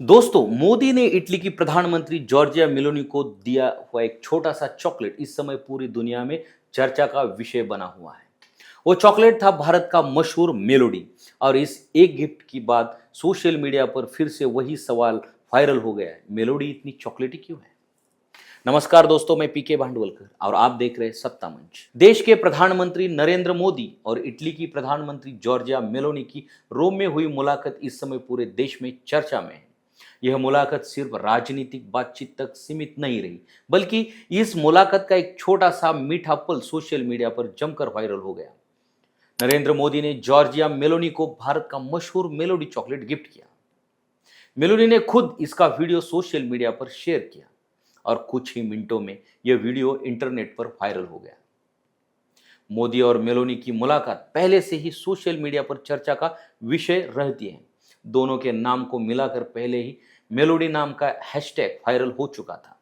दोस्तों, मोदी ने इटली की प्रधानमंत्री जॉर्जिया मेलोनी को दिया हुआ एक छोटा सा चॉकलेट इस समय पूरी दुनिया में चर्चा का विषय बना हुआ है। वो चॉकलेट था भारत का मशहूर मेलोडी। और इस एक गिफ्ट की बाद सोशल मीडिया पर फिर से वही सवाल वायरल हो गया है, मेलोडी इतनी चॉकलेटी क्यों है। नमस्कार दोस्तों, मैं पीके भांडवलकर और आप देख रहे हैं सत्ता मंच। देश के प्रधानमंत्री नरेंद्र मोदी और इटली की प्रधानमंत्री जॉर्जिया मेलोनी की रोम में हुई मुलाकात इस समय पूरे देश में चर्चा में है। यह मुलाकात सिर्फ राजनीतिक बातचीत तक सीमित नहीं रही, बल्कि इस मुलाकात का एक छोटा सा मीठा पल सोशल मीडिया पर जमकर वायरल हो गया। नरेंद्र मोदी ने जॉर्जिया मेलोनी को भारत का मशहूर मेलोडी चॉकलेट गिफ्ट किया। मेलोनी ने खुद इसका वीडियो सोशल मीडिया पर शेयर किया और कुछ ही मिनटों में यह वीडियो इंटरनेट पर वायरल हो गया। मोदी और मेलोनी की मुलाकात पहले से ही सोशल मीडिया पर चर्चा का विषय रहती है। दोनों के नाम को मिलाकर पहले ही मेलोडी नाम का हैशटैग वायरल हो चुका था।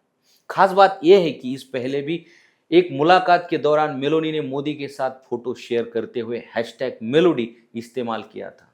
खास बात यह है कि इस पहले भी एक मुलाकात के दौरान मेलोनी ने मोदी के साथ फोटो शेयर करते हुए हैशटैग मेलोडी इस्तेमाल किया था।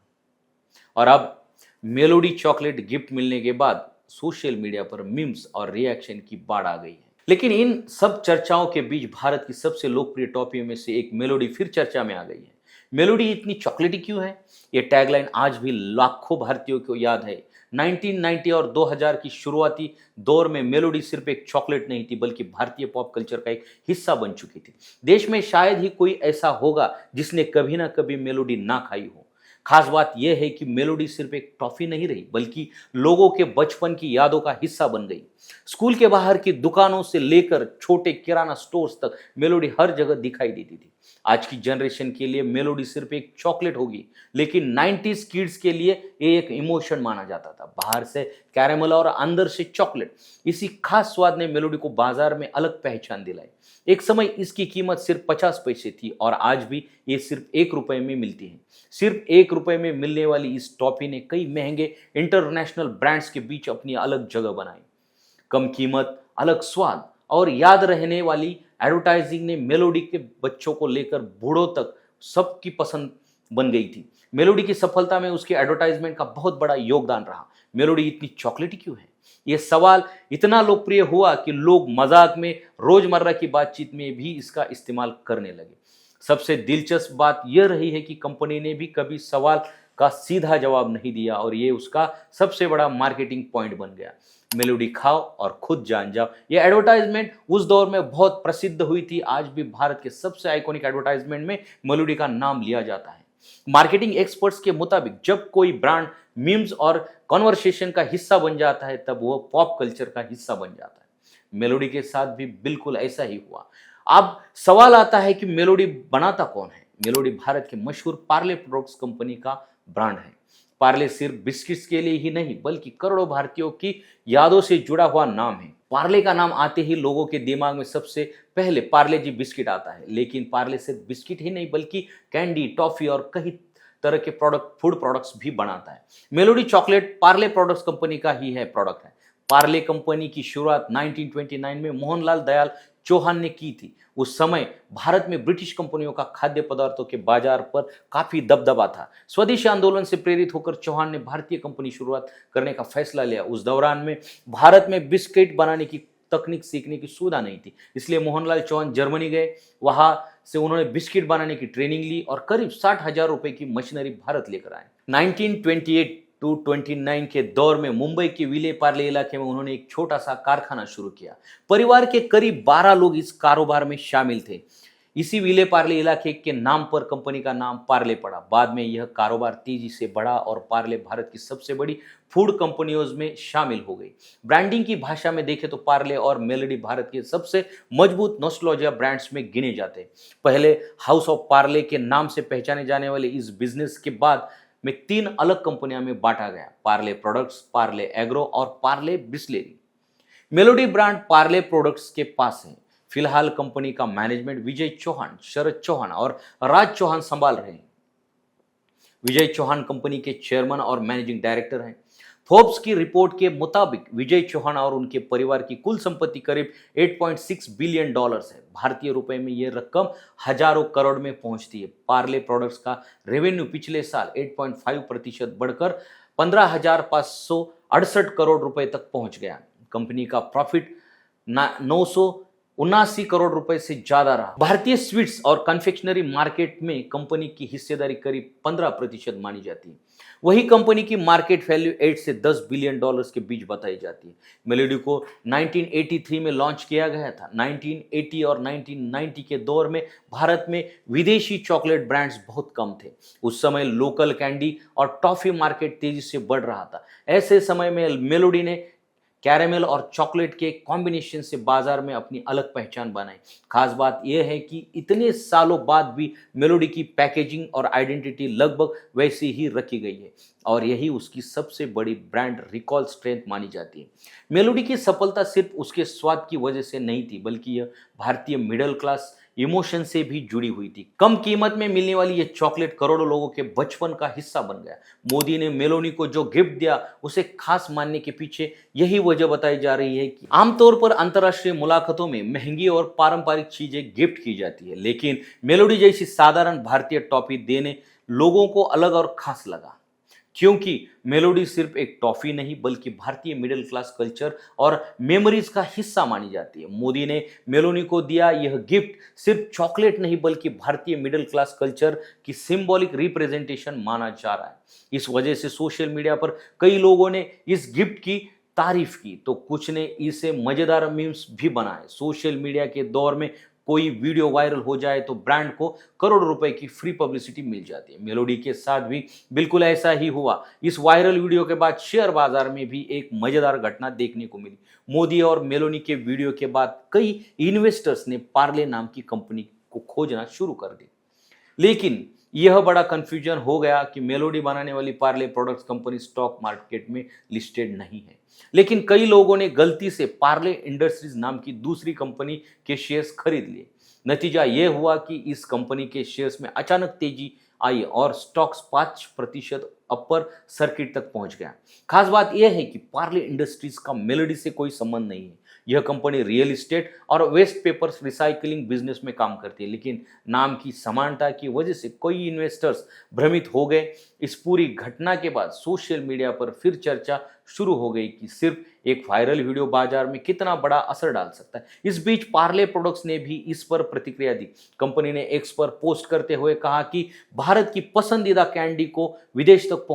और अब मेलोडी चॉकलेट गिफ्ट मिलने के बाद सोशल मीडिया पर मीम्स और रिएक्शन की बाढ़ आ गई है। लेकिन इन सब चर्चाओं के बीच भारत की सबसे लोकप्रिय टॉफियों में से एक मेलोडी फिर चर्चा में आ गई है। मेलोडी इतनी चॉकलेटी क्यों है? ये टैगलाइन आज भी लाखों भारतीयों को याद है। 1990 और 2000 की शुरुआती दौर में मेलोडी सिर्फ एक चॉकलेट नहीं थी, बल्कि भारतीय पॉप कल्चर का एक हिस्सा बन चुकी थी। देश में शायद ही कोई ऐसा होगा जिसने कभी ना कभी मेलोडी ना खाई हो। खास बात यह है कि मेलोडी सिर्फ एक टॉफी नहीं रही, बल्कि लोगों के बचपन की यादों का हिस्सा बन गई। स्कूल के बाहर की दुकानों से लेकर छोटे किराना स्टोर्स तक मेलोडी हर जगह दिखाई देती थी। आज की जनरेशन के लिए मेलोडी सिर्फ एक चॉकलेट होगी, लेकिन 90s किड्स के लिए ये एक इमोशन माना जाता था। बाहर से कैरेमल और अंदर से चॉकलेट, इसी खास स्वाद ने मेलोडी को बाजार में अलग पहचान दिलाई। एक समय इसकी कीमत सिर्फ 50 पैसे थी और आज भी ये सिर्फ 1 रुपए में मिलती है। सिर्फ 1 रुपए में मिलने वाली इस टॉफी ने कई महंगे इंटरनेशनल ब्रांड्स के बीच अपनी अलग जगह बनाई। कम कीमत, अलग स्वाद और याद रहने वाली एडवर्टाइजिंग ने मेलोडी के बच्चों को लेकर बूढ़ों तक सबकी पसंद बन गई थी। मेलोडी की सफलता में उसके एडवर्टाइजमेंट का बहुत बड़ा योगदान रहा। मेलोडी इतनी चॉकलेटी क्यों है? यह सवाल इतना लोकप्रिय हुआ कि लोग मजाक में, रोजमर्रा की बातचीत में भी इसका इस्तेमाल करने लगे। सबसे दिलचस्प बात यह रही है कि कंपनी ने भी कभी सवाल का सीधा जवाब नहीं दिया और ये उसका सबसे बड़ा मार्केटिंग पॉइंट बन गया। मेलोडी खाओ और खुद जान जाओ, ये एडवर्टाइजमेंट उस दौर में बहुत प्रसिद्ध हुई थी। आज भी भारत के सबसे आइकॉनिक एडवर्टाइजमेंट में मेलोडी का नाम लिया जाता है। मार्केटिंग एक्सपर्ट्स के मुताबिक जब कोई ब्रांड मीम्स और कॉन्वर्सेशन का हिस्सा बन जाता है, तब वह पॉप कल्चर का हिस्सा बन जाता है। मेलोडी के साथ भी बिल्कुल ऐसा ही हुआ। अब सवाल आता है कि मेलोडी बनाता कौन है? मेलोडी भारत के मशहूर पार्ले प्रोडक्ट्स कंपनी का ब्रांड है। पार्ले सिर्फ बिस्किट्स के लिए ही नहीं, बल्कि करोड़ों भारतीयों की यादों से जुड़ा हुआ नाम है। पार्ले का नाम आते ही लोगों के दिमाग में सबसे पहले पार्ले जी बिस्किट आता है। लेकिन पार्ले सिर्फ बिस्किट ही नहीं, बल्कि कैंडी, टॉफी और कई तरह के फूड प्रोडक्ट्स भी बनाता है। Melody chocolate Parle products company का ही है प्रोडक्ट है। पार्ले कंपनी की शुरुआत 1929 में मोहनलाल दयाल चौहान ने की थी। उस समय भारत में ब्रिटिश कंपनियों का खाद्य पदार्थों के बाजार पर काफी दबदबा था। स्वदेशी आंदोलन से प्रेरित होकर चौहान ने भारतीय कंपनी शुरुआत करने का फैसला लिया। उस दौरान में भारत में बिस्किट बनाने की तकनीक सीखने की सुविधा नहीं थी, इसलिए मोहनलाल चौहान जर्मनी गए। वहां से उन्होंने बिस्किट बनाने की ट्रेनिंग ली और करीब 60,000 रुपए की मशीनरी भारत लेकर आए। 1928 टू 29 के दौर में मुंबई के विले पार्ले इलाके में उन्होंने एक छोटा सा कारखाना शुरू किया। परिवार के करीब 12 लोग इस कारोबार में शामिल थे। इसी विले पार्ले इलाके के नाम पर कंपनी का नाम पार्ले पड़ा। बाद में यह कारोबार तेजी से बढ़ा और पार्ले भारत की सबसे बड़ी फूड कंपनियों में शामिल हो गई। ब्रांडिंग की भाषा में देखें तो पार्ले और मेलोडी भारत के सबसे मजबूत नॉस्टैल्जिया ब्रांड्स में गिने जाते हैं। पहले हाउस ऑफ पार्ले के नाम से पहचाने जाने वाले इस बिजनेस के बाद में 3 अलग कंपनियों में बांटा गया: पार्ले प्रोडक्ट्स, पार्ले एग्रो और Parle Bisleri. Melody brand Parle products के पास है। फिलहाल कंपनी का मैनेजमेंट विजय चौहान, शरद चौहान और राज चौहान संभाल रहे हैं। विजय चौहान कंपनी के चेयरमैन और मैनेजिंग डायरेक्टर हैं। फोर्ब्स की रिपोर्ट के मुताबिक विजय चौहान और उनके परिवार की कुल संपत्ति करीब 8.6 बिलियन डॉलर्स है। भारतीय रुपए में यह रकम हजारों करोड़ में पहुंचती है। पार्ले प्रोडक्ट्स का रेवेन्यू पिछले साल 8.5% बढ़कर 15,500 68 करोड़ रुपए तक पहुंच गया। कंपनी का प्रॉफिट 979 करोड़ रुपए से ज्यादा रहा। भारतीय स्वीट्स और कन्फेक्शनरी मार्केट में कंपनी की हिस्सेदारी करीब 15% मानी जाती है। वही कंपनी की मार्केट वैल्यू 8 से 10 बिलियन डॉलर्स के बीच बताई जाती है। मेलोडी को 1983 में लॉन्च किया गया था। 1980 और 1990 के दौर में भारत में विदेशी चॉकलेट ब्रांड्स बहुत कम थे। उस समय लोकल कैंडी और टॉफी मार्केट तेजी से बढ़ रहा था। ऐसे समय में मेलोडी ने कैरेमल और चॉकलेट के कॉम्बिनेशन से बाजार में अपनी अलग पहचान बनाई। खास बात यह है कि इतने सालों बाद भी मेलोडी की पैकेजिंग और आइडेंटिटी लगभग वैसी ही रखी गई है और यही उसकी सबसे बड़ी ब्रांड रिकॉल स्ट्रेंथ मानी जाती है। मेलोडी की सफलता सिर्फ उसके स्वाद की वजह से नहीं थी, बल्कि यह भारतीय मिडिल क्लास इमोशन से भी जुड़ी हुई थी। कम कीमत में मिलने वाली यह चॉकलेट करोड़ों लोगों के बचपन का हिस्सा बन गया। मोदी ने मेलोडी को जो गिफ्ट दिया उसे खास मानने के पीछे यही वजह बताई जा रही है कि आमतौर पर अंतर्राष्ट्रीय मुलाकातों में महंगी और पारंपरिक चीजें गिफ्ट की जाती है, लेकिन मेलोडी जैसी साधारण भारतीय टॉफी देने लोगों को अलग और खास लगा, क्योंकि मेलोडी सिर्फ एक टॉफी नहीं बल्कि भारतीय मिडिल क्लास कल्चर और मेमोरीज का हिस्सा मानी जाती है। मोदी ने मेलोडी को दिया यह गिफ्ट सिर्फ चॉकलेट नहीं बल्कि भारतीय मिडिल क्लास कल्चर की सिंबॉलिक रिप्रेजेंटेशन माना जा रहा है। इस वजह से सोशल मीडिया पर कई लोगों ने इस गिफ्ट की तारीफ की तो कुछ ने इसे मजेदार मीम्स भी बनाए। सोशल मीडिया के दौर में कोई वीडियो वायरल हो जाए तो ब्रांड को करोड़ रुपए की फ्री पब्लिसिटी मिल जाती है। मेलोडी के साथ भी बिल्कुल ऐसा ही हुआ। इस वायरल वीडियो के बाद शेयर बाजार में भी एक मजेदार घटना देखने को मिली। मोदी और मेलोडी के वीडियो के बाद कई इन्वेस्टर्स ने पार्ले नाम की कंपनी को खोजना शुरू कर दी, लेकिन यह बड़ा कंफ्यूजन हो गया कि मेलोडी बनाने वाली Parle products company stock market में लिस्टेड नहीं है। लेकिन कई लोगों ने गलती से पार्ले इंडस्ट्रीज नाम की दूसरी कंपनी के शेयर्स खरीद लिए। नतीजा यह हुआ कि इस कंपनी के शेयर्स में अचानक तेजी आई और स्टॉक्स 5% अपर सर्किट तक पहुंच गया। खास बात यह है कि पार्ले इंडस्ट्रीज का मेलोडी से कोई संबंध नहीं है। यह कंपनी रियल एस्टेट और वेस्ट पेपर्स रिसाइकलिंग बिजनेस में काम करती है, लेकिन नाम की समानता की वजह से कई इन्वेस्टर्स भ्रमित हो गए। इस पूरी घटना के बाद सोशल मीडिया पर फिर चर्चा शुरू हो गई कि सिर्फ एक वायरल वीडियो बाजार में कितना बड़ा असर डाल सकता है। इस बीच पार्ले प्रोडक्ट्स ने भी इस पर प्रतिक्रिया दी। कंपनी ने एक्स पर पोस्ट करते हुए कहा कि भारत की पसंदीदा कैंडी को विदेश तक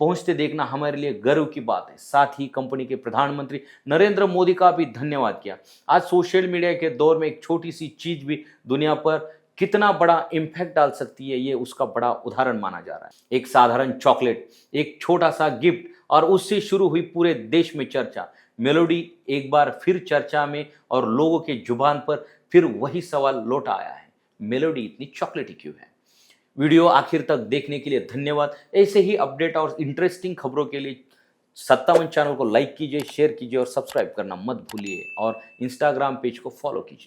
पहुंचते देखना हमारे लिए गर्व की बात है। साथ ही कंपनी के प्रधानमंत्री नरेंद्र मोदी का भी धन्यवाद किया। आज सोशल मीडिया के दौर में एक छोटी सी चीज भी दुनिया पर कितना बड़ा इम्पैक्ट डाल सकती है, ये उसका बड़ा उदाहरण माना जा रहा है। एक साधारण चॉकलेट, एक छोटा सा गिफ्ट और उससे शुरू हुई पूरे देश में चर्चा। मेलोडी एक बार फिर चर्चा में और लोगों के जुबान पर फिर वही सवाल लौट आया है, मेलोडी इतनी चॉकलेटी क्यों है। वीडियो आखिर तक देखने के लिए धन्यवाद। ऐसे ही अपडेट और इंटरेस्टिंग खबरों के लिए 57 चैनल को लाइक कीजिए, शेयर कीजिए और सब्सक्राइब करना मत भूलिए और इंस्टाग्राम पेज को फॉलो कीजिए।